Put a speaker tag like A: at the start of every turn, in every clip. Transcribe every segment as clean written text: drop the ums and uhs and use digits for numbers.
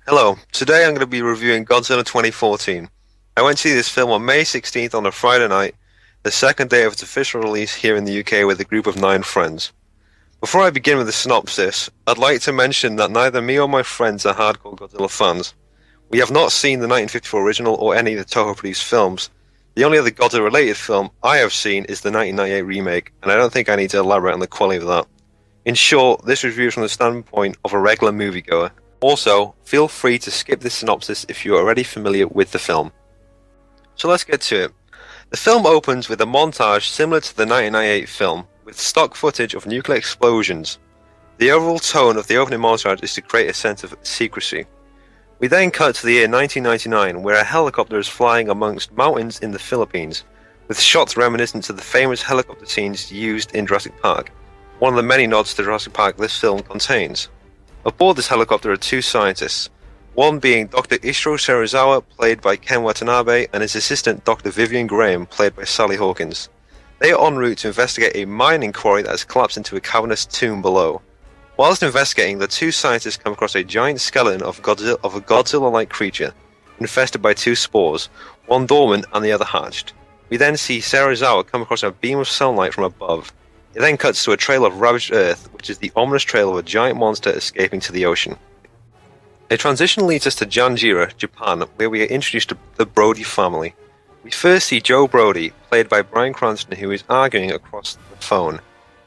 A: Hello, today I'm going to be reviewing Godzilla 2014. I went to see this film on May 16th on a Friday night, the second day of its official release here in the UK with a group of 9 friends. Before I begin with the synopsis, I'd like to mention that neither me or my friends are hardcore Godzilla fans. We have not seen the 1954 original or any of the Toho produced films. The only other Godzilla related film I have seen is the 1998 remake, and I don't think I need to elaborate on the quality of that. In short, this review is from the standpoint of a regular moviegoer. Also, feel free to skip this synopsis if you are already familiar with the film. So let's get to it. The film opens with a montage similar to the 1998 film, with stock footage of nuclear explosions. The overall tone of the opening montage is to create a sense of secrecy. We then cut to the year 1999, where a helicopter is flying amongst mountains in the Philippines, with shots reminiscent to the famous helicopter scenes used in Jurassic Park, one of the many nods to Jurassic Park this film contains. Aboard this helicopter are 2 scientists, one being Dr. Ishiro Serizawa, played by Ken Watanabe, and his assistant Dr. Vivian Graham, played by Sally Hawkins. They are en route to investigate a mining quarry that has collapsed into a cavernous tomb below. Whilst investigating, the 2 scientists come across a giant skeleton of a Godzilla-like creature, infested by 2 spores, one dormant and the other hatched. We then see Serizawa come across a beam of sunlight from above. It then cuts to a trail of ravaged earth, which is the ominous trail of a giant monster escaping to the ocean. A transition leads us to Janjira, Japan, where we are introduced to the Brody family. We first see Joe Brody, played by Bryan Cranston, who is arguing across the phone.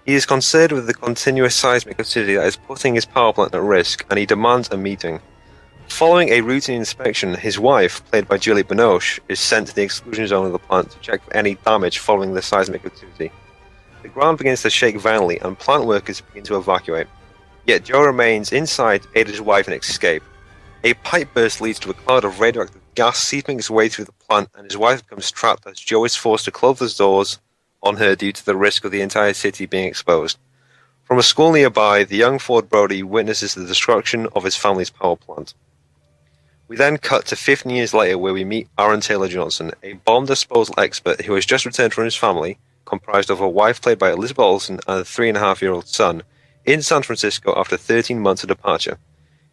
A: He is concerned with the continuous seismic activity that is putting his power plant at risk, and he demands a meeting. Following a routine inspection, his wife, played by Juliette Binoche, is sent to the exclusion zone of the plant to check for any damage following the seismic activity. The ground begins to shake violently and plant workers begin to evacuate. Yet Joe remains inside to aid his wife and escape. A pipe burst leads to a cloud of radioactive gas seeping its way through the plant, and his wife becomes trapped as Joe is forced to close the doors on her due to the risk of the entire city being exposed. From a school nearby, the young Ford Brody witnesses the destruction of his family's power plant. We then cut to 15 years later, where we meet Aaron Taylor Johnson, a bomb disposal expert who has just returned from his family, comprised of a wife played by Elizabeth Olsen and a 3.5-year-old son, in San Francisco after 13 months of departure.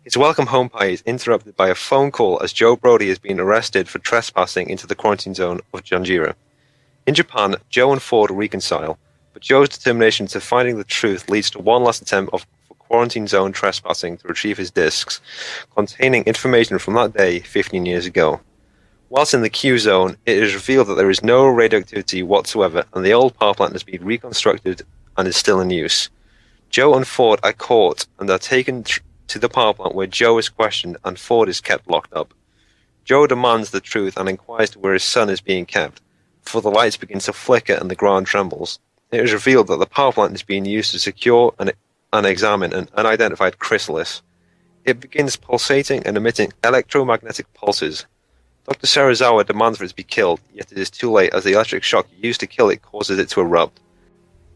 A: His welcome home party is interrupted by a phone call as Joe Brody is being arrested for trespassing into the quarantine zone of Janjira. In Japan, Joe and Ford reconcile, but Joe's determination to finding the truth leads to one last attempt for quarantine zone trespassing to retrieve his discs, containing information from that day 15 years ago. Whilst in the Q zone, it is revealed that there is no radioactivity whatsoever, and the old power plant has been reconstructed and is still in use. Joe and Ford are caught and are taken to the power plant, where Joe is questioned and Ford is kept locked up. Joe demands the truth and inquires to where his son is being kept, before the lights begin to flicker and the ground trembles. It is revealed that the power plant is being used to secure and examine an unidentified chrysalis. It begins pulsating and emitting electromagnetic pulses. Dr. Serizawa demands for it to be killed, yet it is too late as the electric shock used to kill it causes it to erupt.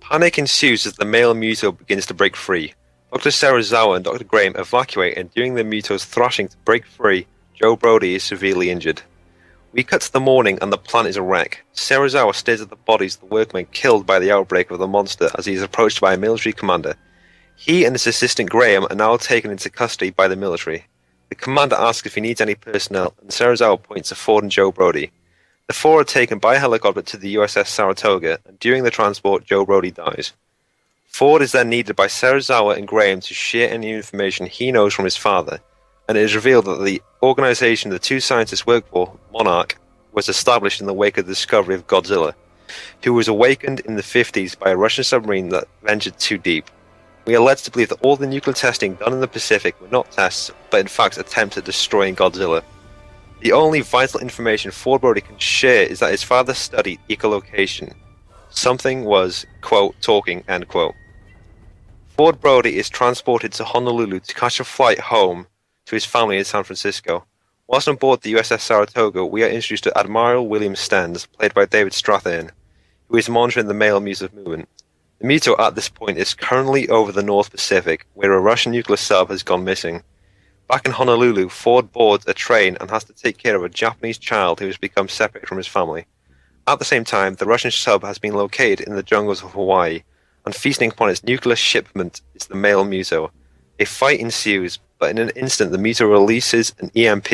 A: Panic ensues as the male Muto begins to break free. Dr. Serizawa and Dr. Graham evacuate, and during the Muto's thrashing to break free, Joe Brody is severely injured. We cut to the morning and the plant is a wreck. Serizawa stares at the bodies of the workmen killed by the outbreak of the monster as he is approached by a military commander. He and his assistant Graham are now taken into custody by the military. The commander asks if he needs any personnel, and Serizawa points to Ford and Joe Brody. The four are taken by helicopter to the USS Saratoga, and during the transport, Joe Brody dies. Ford is then needed by Serizawa and Graham to share any information he knows from his father, and it is revealed that the organization the 2 scientists work for, Monarch, was established in the wake of the discovery of Godzilla, who was awakened in the 50s by a Russian submarine that ventured too deep. We are led to believe that all the nuclear testing done in the Pacific were not tests, but in fact attempts at destroying Godzilla. The only vital information Ford Brody can share is that his father studied echolocation. Something was, quote, talking, end quote. Ford Brody is transported to Honolulu to catch a flight home to his family in San Francisco. Whilst on board the USS Saratoga, we are introduced to Admiral William Stenz, played by David Strathairn, who is monitoring the male Muto movement. The Muto at this point is currently over the North Pacific, where a Russian nuclear sub has gone missing. Back in Honolulu, Ford boards a train and has to take care of a Japanese child who has become separated from his family. At the same time, the Russian sub has been located in the jungles of Hawaii, and feasting upon its nuclear shipment is the male Muto. A fight ensues, but in an instant the Muto releases an EMP,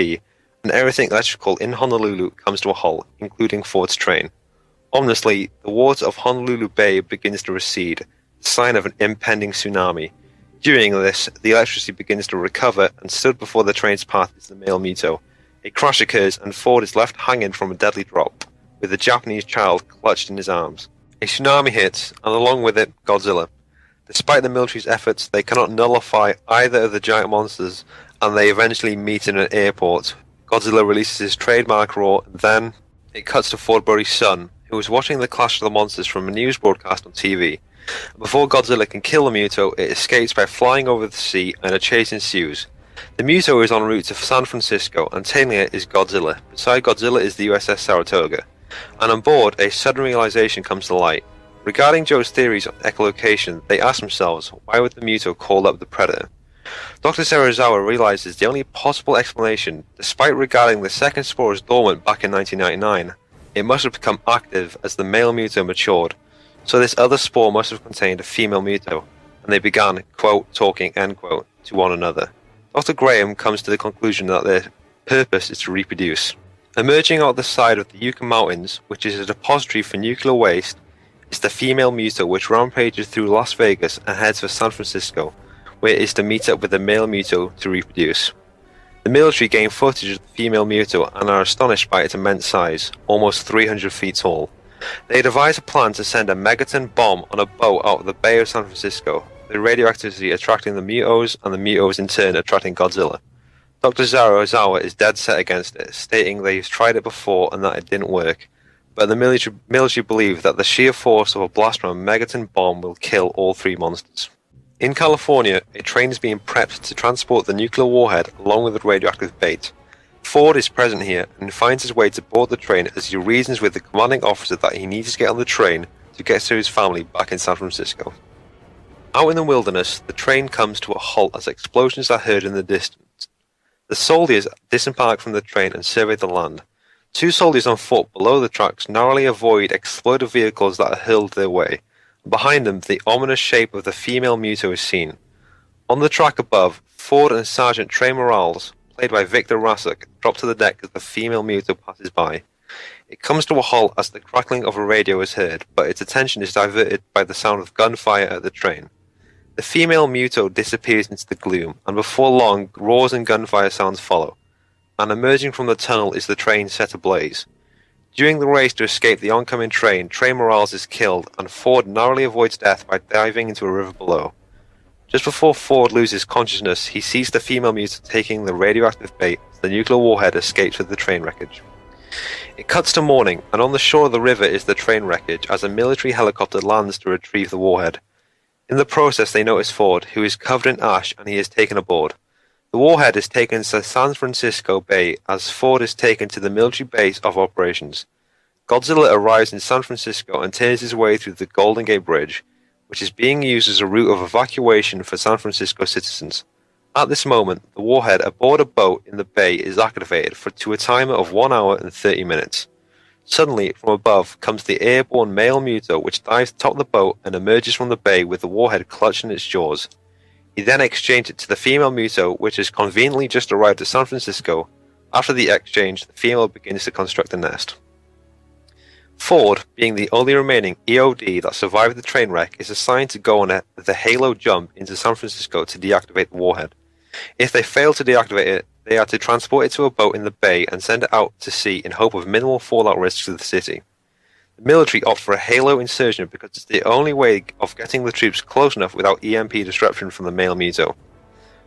A: and everything electrical in Honolulu comes to a halt, including Ford's train. Ominously, the water of Honolulu Bay begins to recede, a sign of an impending tsunami. During this, the electricity begins to recover, and stood before the train's path is the male Muto. A crash occurs, and Ford is left hanging from a deadly drop, with the Japanese child clutched in his arms. A tsunami hits, and along with it, Godzilla. Despite the military's efforts, they cannot nullify either of the giant monsters, and they eventually meet in an airport. Godzilla releases his trademark roar, and then it cuts to Ford Brody's son, who is watching the clash of the monsters from a news broadcast on TV. Before Godzilla can kill the Muto, it escapes by flying over the sea, and a chase ensues. The Muto is en route to San Francisco, and tailing it is Godzilla. Beside Godzilla is the USS Saratoga. And on board, a sudden realization comes to light. Regarding Joe's theories on echolocation, they ask themselves, why would the Muto call up the Predator? Dr. Serizawa realizes the only possible explanation, despite regarding the second spore as dormant back in 1999, it must have become active as the male Muto matured. So this other spore must have contained a female Muto, and they began, quote, talking, end quote, to one another. Dr. Graham comes to the conclusion that their purpose is to reproduce. Emerging out the side of the Yucca Mountains, which is a depository for nuclear waste, is the female Muto, which rampages through Las Vegas and heads for San Francisco, where it is to meet up with the male Muto to reproduce. The military gain footage of the female Muto and are astonished by its immense size, almost 300 feet tall. They devise a plan to send a megaton bomb on a boat out of the Bay of San Francisco, the radioactivity attracting the Mutos and the Mutos in turn attracting Godzilla. Dr. Ozawa is dead set against it, stating they've tried it before and that it didn't work, but the military believe that the sheer force of a blast from a megaton bomb will kill all three monsters. In California, a train is being prepped to transport the nuclear warhead along with the radioactive bait. Ford is present here and finds his way to board the train as he reasons with the commanding officer that he needs to get on the train to get to his family back in San Francisco. Out in the wilderness, the train comes to a halt as explosions are heard in the distance. The soldiers disembark from the train and survey the land. Two soldiers on foot below the tracks narrowly avoid explosive vehicles that are hurled their way. Behind them, the ominous shape of the female Muto is seen. On the track above, Ford and Sergeant Trey Morales, played by Victor Rasuk, drop to the deck as the female Muto passes by. It comes to a halt as the crackling of a radio is heard, but its attention is diverted by the sound of gunfire at the train. The female Muto disappears into the gloom, and before long, roars and gunfire sounds follow. And emerging from the tunnel is the train set ablaze. During the race to escape the oncoming train, Trey Morales is killed, and Ford narrowly avoids death by diving into a river below. Just before Ford loses consciousness, he sees the female Muto taking the radioactive bait as the nuclear warhead escapes with the train wreckage. It cuts to morning, and on the shore of the river is the train wreckage as a military helicopter lands to retrieve the warhead. In the process, they notice Ford, who is covered in ash, and he is taken aboard. The warhead is taken to San Francisco Bay as Ford is taken to the military base of operations. Godzilla arrives in San Francisco and tears his way through the Golden Gate Bridge, which is being used as a route of evacuation for San Francisco citizens. At this moment, the warhead aboard a boat in the bay is activated to a timer of 1 hour and 30 minutes. Suddenly, from above, comes the airborne male Muto, which dives atop the boat and emerges from the bay with the warhead clutched in its jaws. He then exchanges it to the female Muto, which has conveniently just arrived at San Francisco. After the exchange, the female begins to construct a nest. Ford, being the only remaining EOD that survived the train wreck, is assigned to go on the Halo jump into San Francisco to deactivate the warhead. If they fail to deactivate it, they are to transport it to a boat in the bay and send it out to sea in hope of minimal fallout risks to the city. The military opt for a Halo insertion because it's the only way of getting the troops close enough without EMP disruption from the male Muto.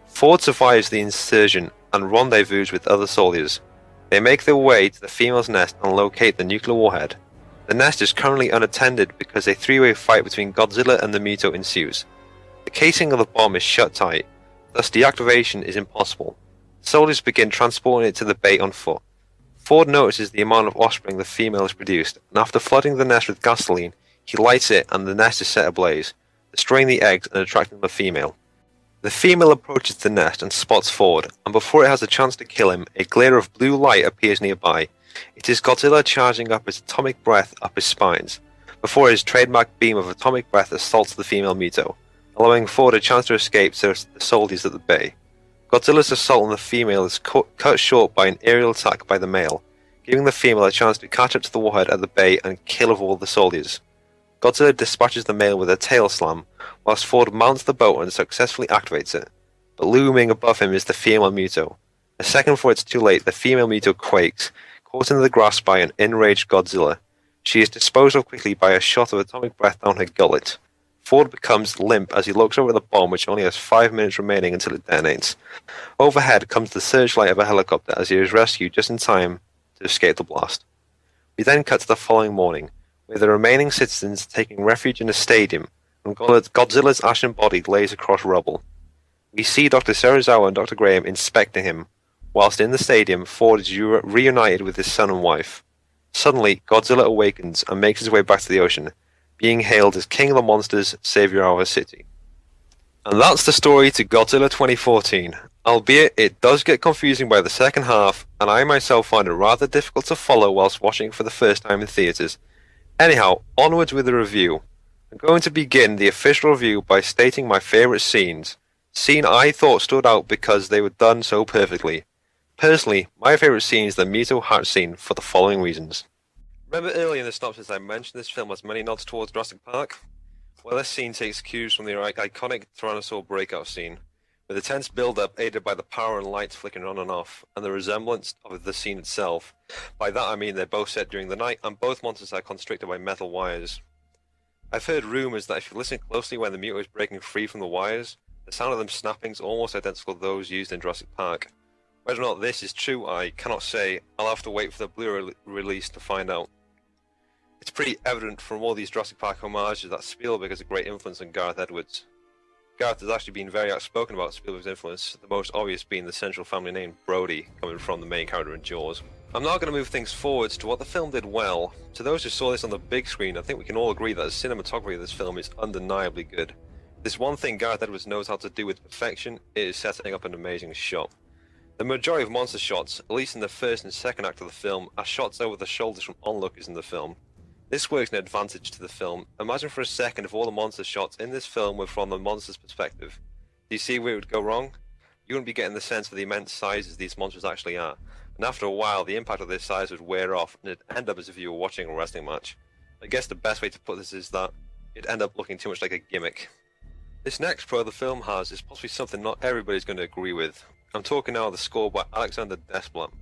A: Ford survives the insertion and rendezvous with other soldiers. They make their way to the female's nest and locate the nuclear warhead. The nest is currently unattended because a three-way fight between Godzilla and the Muto ensues. The casing of the bomb is shut tight, thus deactivation is impossible. Soldiers begin transporting it to the bay on foot. Ford notices the amount of offspring the female has produced, and after flooding the nest with gasoline, he lights it and the nest is set ablaze, destroying the eggs and attracting the female. The female approaches the nest and spots Ford, and before it has a chance to kill him, a glare of blue light appears nearby. It is Godzilla charging up his atomic breath up his spines, before his trademark beam of atomic breath assaults the female Muto, allowing Ford a chance to escape to the soldiers at the bay. Godzilla's assault on the female is cut short by an aerial attack by the male, giving the female a chance to catch up to the warhead at the bay and kill off all the soldiers. Godzilla dispatches the male with a tail slam, whilst Ford mounts the boat and successfully activates it. But looming above him is the female Muto. A second before it's too late, the female Muto quakes, caught into the grass by an enraged Godzilla. She is disposed of quickly by a shot of atomic breath down her gullet. Ford becomes limp as he looks over the bomb, which only has 5 minutes remaining until it detonates. Overhead comes the searchlight of a helicopter as he is rescued just in time to escape the blast. We then cut to the following morning, with the remaining citizens taking refuge in a stadium, and Godzilla's ashen body lays across rubble. We see Dr. Serizawa and Dr. Graham inspecting him, whilst in the stadium, Ford is reunited with his son and wife. Suddenly, Godzilla awakens and makes his way back to the ocean, being hailed as King of the Monsters, Savior of our city. And that's the story to Godzilla 2014, albeit it does get confusing by the second half, and I myself find it rather difficult to follow whilst watching it for the first time in theatres. Anyhow, onwards with the review. I'm going to begin the official review by stating my favourite scenes. Scene I thought stood out because they were done so perfectly. Personally, my favourite scene is the Mito hatch scene for the following reasons. Remember earlier in the synopsis I mentioned this film has many nods towards Jurassic Park? Well, this scene takes cues from the iconic Tyrannosaur breakout scene, with the tense build-up aided by the power and lights flickering on and off, and the resemblance of the scene itself. By that I mean they're both set during the night, and both monsters are constricted by metal wires. I've heard rumours that if you listen closely when the Muto is breaking free from the wires, the sound of them snapping is almost identical to those used in Jurassic Park. Whether or not this is true, I cannot say. I'll have to wait for the Blu-ray release to find out. It's pretty evident from all these Jurassic Park homages that Spielberg has a great influence on Gareth Edwards. Gareth has actually been very outspoken about Spielberg's influence, the most obvious being the central family name Brody, coming from the main character in Jaws. I'm now going to move things forwards to what the film did well. To those who saw this on the big screen, I think we can all agree that the cinematography of this film is undeniably good. If there's one thing Gareth Edwards knows how to do with perfection, it is setting up an amazing shot. The majority of monster shots, at least in the first and second act of the film, are shots over the shoulders from onlookers in the film. This works an advantage to the film. Imagine for a second if all the monster shots in this film were from the monster's perspective. Do you see where it would go wrong? You wouldn't be getting the sense of the immense sizes these monsters actually are, and after a while the impact of their size would wear off and it'd end up as if you were watching a wrestling match. I guess the best way to put this is that it'd end up looking too much like a gimmick. This next pro the film has is possibly something not everybody's going to agree with. I'm talking now of the score by Alexander Desplat.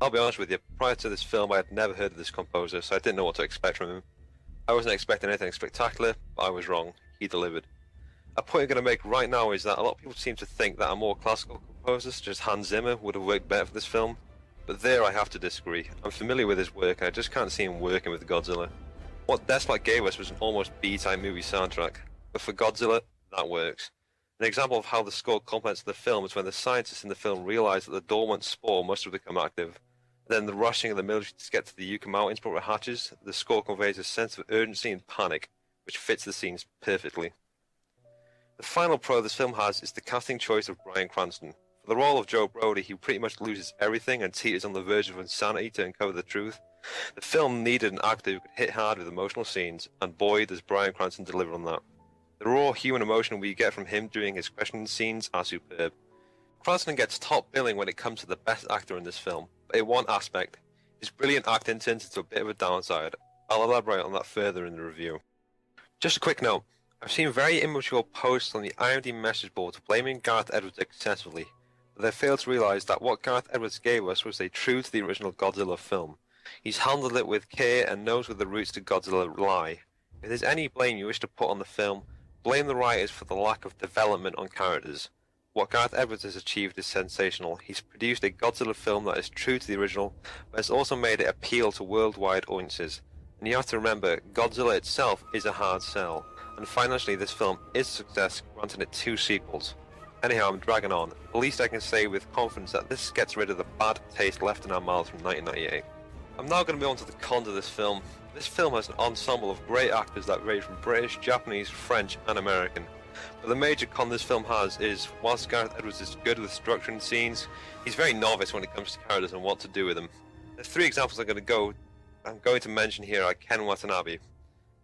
A: I'll be honest with you, prior to this film I had never heard of this composer, so I didn't know what to expect from him. I wasn't expecting anything spectacular, but I was wrong. He delivered. A point I'm going to make right now is that a lot of people seem to think that a more classical composer, such as Hans Zimmer, would have worked better for this film, but there I have to disagree. I'm familiar with his work and I just can't see him working with Godzilla. What Desplat gave us was an almost B-type movie soundtrack, but for Godzilla, that works. An example of how the score complements the film is when the scientists in the film realize that the dormant spore must have become active. Then the rushing of the military to get to the Yucca Mountains before it hatches, the score conveys a sense of urgency and panic, which fits the scenes perfectly. The final pro this film has is the casting choice of Bryan Cranston. For the role of Joe Brody, he pretty much loses everything and teeters on the verge of insanity to uncover the truth. The film needed an actor who could hit hard with emotional scenes, and boy does Bryan Cranston deliver on that. The raw human emotion we get from him during his questioning scenes are superb. Cranston gets top billing when it comes to the best actor in this film, but in one aspect, his brilliant acting turns into a bit of a downside. I'll elaborate on that further in the review. Just a quick note, I've seen very immature posts on the IMDb message boards blaming Gareth Edwards excessively, but they fail to realise that what Gareth Edwards gave us was a true to the original Godzilla film. He's handled it with care and knows where the roots to Godzilla lie. If there's any blame you wish to put on the film, blame the writers for the lack of development on characters. What Gareth Edwards has achieved is sensational. He's produced a Godzilla film that is true to the original, but has also made it appeal to worldwide audiences. And you have to remember, Godzilla itself is a hard sell, and financially this film is a success, granting it 2 sequels. Anyhow, I'm dragging on. The least I can say with confidence that this gets rid of the bad taste left in our mouths from 1998. I'm now going to move on to the cons of this film. This film has an ensemble of great actors that range from British, Japanese, French and American. But the major con this film has is, whilst Gareth Edwards is good with structure and scenes, he's very novice when it comes to characters and what to do with them. The 3 examples I'm going to mention here are Ken Watanabe.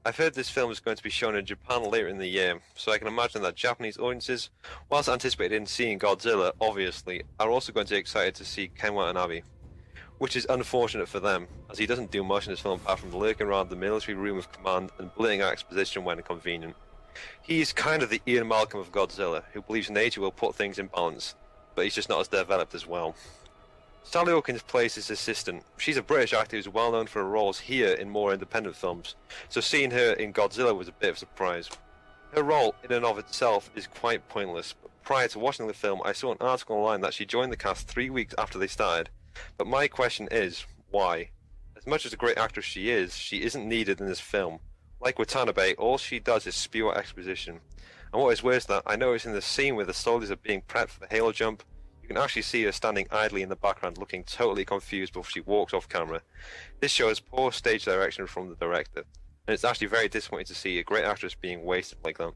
A: I've heard this film is going to be shown in Japan later in the year, so I can imagine that Japanese audiences, whilst anticipated in seeing Godzilla, obviously, are also going to be excited to see Ken Watanabe. Which is unfortunate for them, as he doesn't do much in this film apart from lurking around the military room of command and blurting out exposition when convenient. He's kind of the Ian Malcolm of Godzilla, who believes nature will put things in balance, but he's just not as developed as well. Sally Hawkins plays his assistant. She's a British actor who's well known for her roles here in more independent films, so seeing her in Godzilla was a bit of a surprise. Her role in and of itself is quite pointless, but prior to watching the film I saw an article online that she joined the cast 3 weeks after they started. But my question is, why? As much as a great actress she isn't needed in this film. Like Watanabe, all she does is spew out exposition. And what is worse than that, I noticed in the scene where the soldiers are being prepped for the halo jump, you can actually see her standing idly in the background looking totally confused before she walks off camera. This shows poor stage direction from the director, and it's actually very disappointing to see a great actress being wasted like that.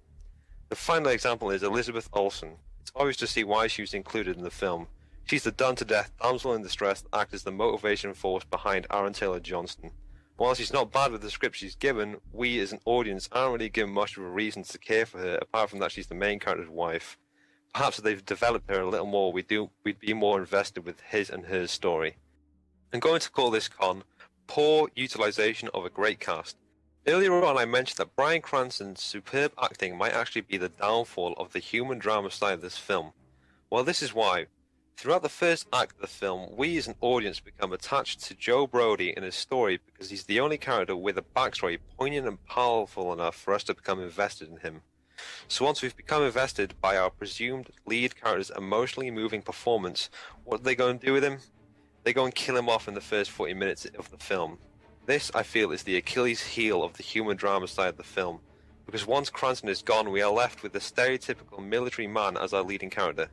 A: The final example is Elizabeth Olsen. It's obvious to see why she was included in the film. She's the done-to-death damsel in distress that acts as the motivation force behind Aaron Taylor Johnson. While she's not bad with the script she's given, we as an audience aren't really given much of a reason to care for her, apart from that she's the main character's wife. Perhaps if they've developed her a little more, we'd be more invested with his and her story. I'm going to call this con poor utilisation of a great cast. Earlier on I mentioned that Bryan Cranston's superb acting might actually be the downfall of the human drama side of this film. Well, this is why. Throughout the first act of the film, we as an audience become attached to Joe Brody and his story because he's the only character with a backstory poignant and powerful enough for us to become invested in him. So once we've become invested by our presumed lead character's emotionally moving performance, what are they going to do with him? They go and kill him off in the first 40 minutes of the film. This, I feel, is the Achilles heel of the human drama side of the film, because once Cranston is gone, we are left with the stereotypical military man as our leading character.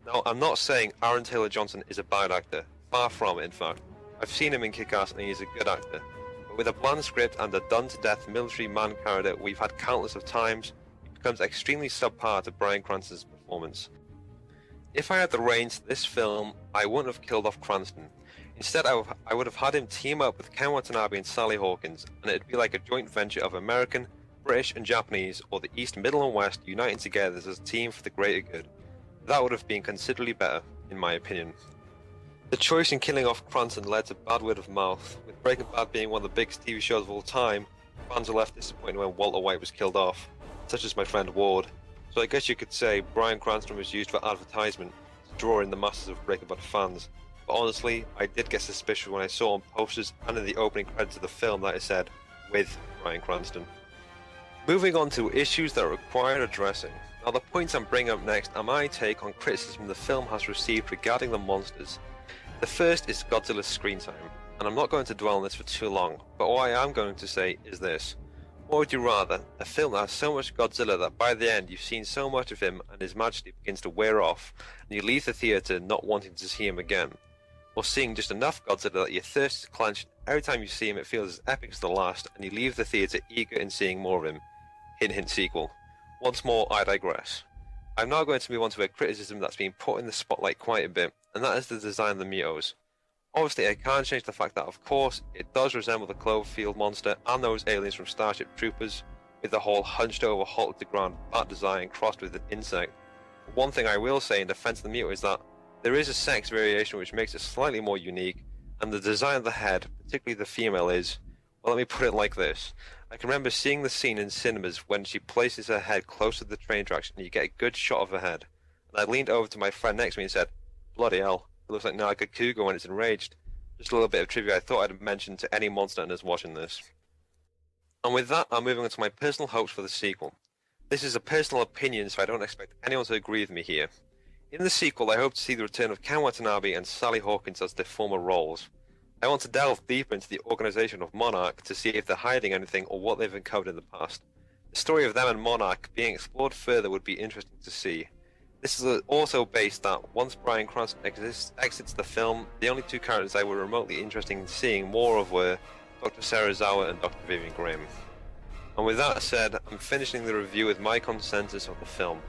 A: Now, I'm not saying Aaron Taylor Johnson is a bad actor, far from it in fact. I've seen him in Kick-Ass and he's a good actor. But with a bland script and a done-to-death military man character we've had countless of times, it becomes extremely subpar to Bryan Cranston's performance. If I had the reins to this film, I wouldn't have killed off Cranston. Instead, I would have had him team up with Ken Watanabe and Sally Hawkins, and it'd be like a joint venture of American, British and Japanese, or the East, Middle and West uniting together as a team for the greater good. That would have been considerably better, in my opinion. The choice in killing off Cranston led to bad word of mouth. With Breaking Bad being one of the biggest TV shows of all time, fans were left disappointed when Walter White was killed off, such as my friend Ward. So I guess you could say Bryan Cranston was used for advertisement to draw in the masses of Breaking Bad fans. But honestly, I did get suspicious when I saw on posters and in the opening credits of the film that it said, with Bryan Cranston. Moving on to issues that require addressing. Now the points I'm bringing up next are my take on criticism the film has received regarding the monsters. The first is Godzilla's screen time, and I'm not going to dwell on this for too long, but what I am going to say is this. What would you rather? A film that has so much Godzilla that by the end you've seen so much of him and his majesty begins to wear off, and you leave the theatre not wanting to see him again? Or seeing just enough Godzilla that your thirst is clenched, every time you see him it feels as epic as the last, and you leave the theatre eager in seeing more of him? Hint hint sequel. Once more, I digress. I'm now going to move on to a criticism that's been put in the spotlight quite a bit, and that is the design of the Mutos. Obviously, I can't change the fact that, of course, it does resemble the Cloverfield monster and those aliens from Starship Troopers, with the whole hunched over, halted to ground bat design crossed with an insect. But one thing I will say in defense of the Muto is that there is a sex variation which makes it slightly more unique, and the design of the head, particularly the female, is, well, let me put it like this. I can remember seeing the scene in cinemas when she places her head close to the train tracks and you get a good shot of her head. And I leaned over to my friend next to me and said, bloody hell, it looks like a cougar when it's enraged. Just a little bit of trivia I thought I'd mention to any monster owners watching this. And with that, I'm moving on to my personal hopes for the sequel. This is a personal opinion, so I don't expect anyone to agree with me here. In the sequel, I hope to see the return of Ken Watanabe and Sally Hawkins as their former roles. I want to delve deeper into the organisation of Monarch to see if they're hiding anything or what they've uncovered in the past. The story of them and Monarch being explored further would be interesting to see. This is also based that once Bryan Cranston exits the film, the only two characters I were remotely interested in seeing more of were Dr. Serizawa and Dr. Vivian Graham. And with that said, I'm finishing the review with my consensus of the film.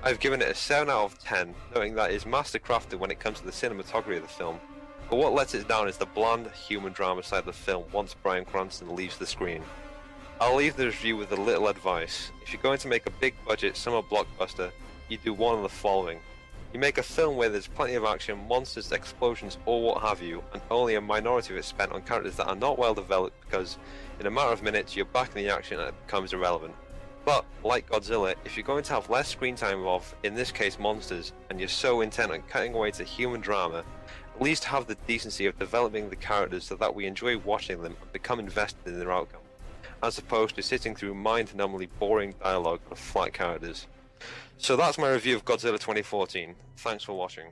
A: I've given it a 7 out of 10, noting that it is mastercrafted when it comes to the cinematography of the film. But what lets it down is the bland human drama side of the film once Bryan Cranston leaves the screen. I'll leave the review with a little advice. If you're going to make a big budget summer blockbuster, you do one of the following. You make a film where there's plenty of action, monsters, explosions, or what have you, and only a minority of it spent on characters that are not well developed because in a matter of minutes you're back in the action and it becomes irrelevant. But, like Godzilla, if you're going to have less screen time of, in this case, monsters, and you're so intent on cutting away to human drama, at least have the decency of developing the characters so that we enjoy watching them and become invested in their outcome, as opposed to sitting through mind-numbingly boring dialogue of flat characters. So that's my review of Godzilla 2014. Thanks for watching.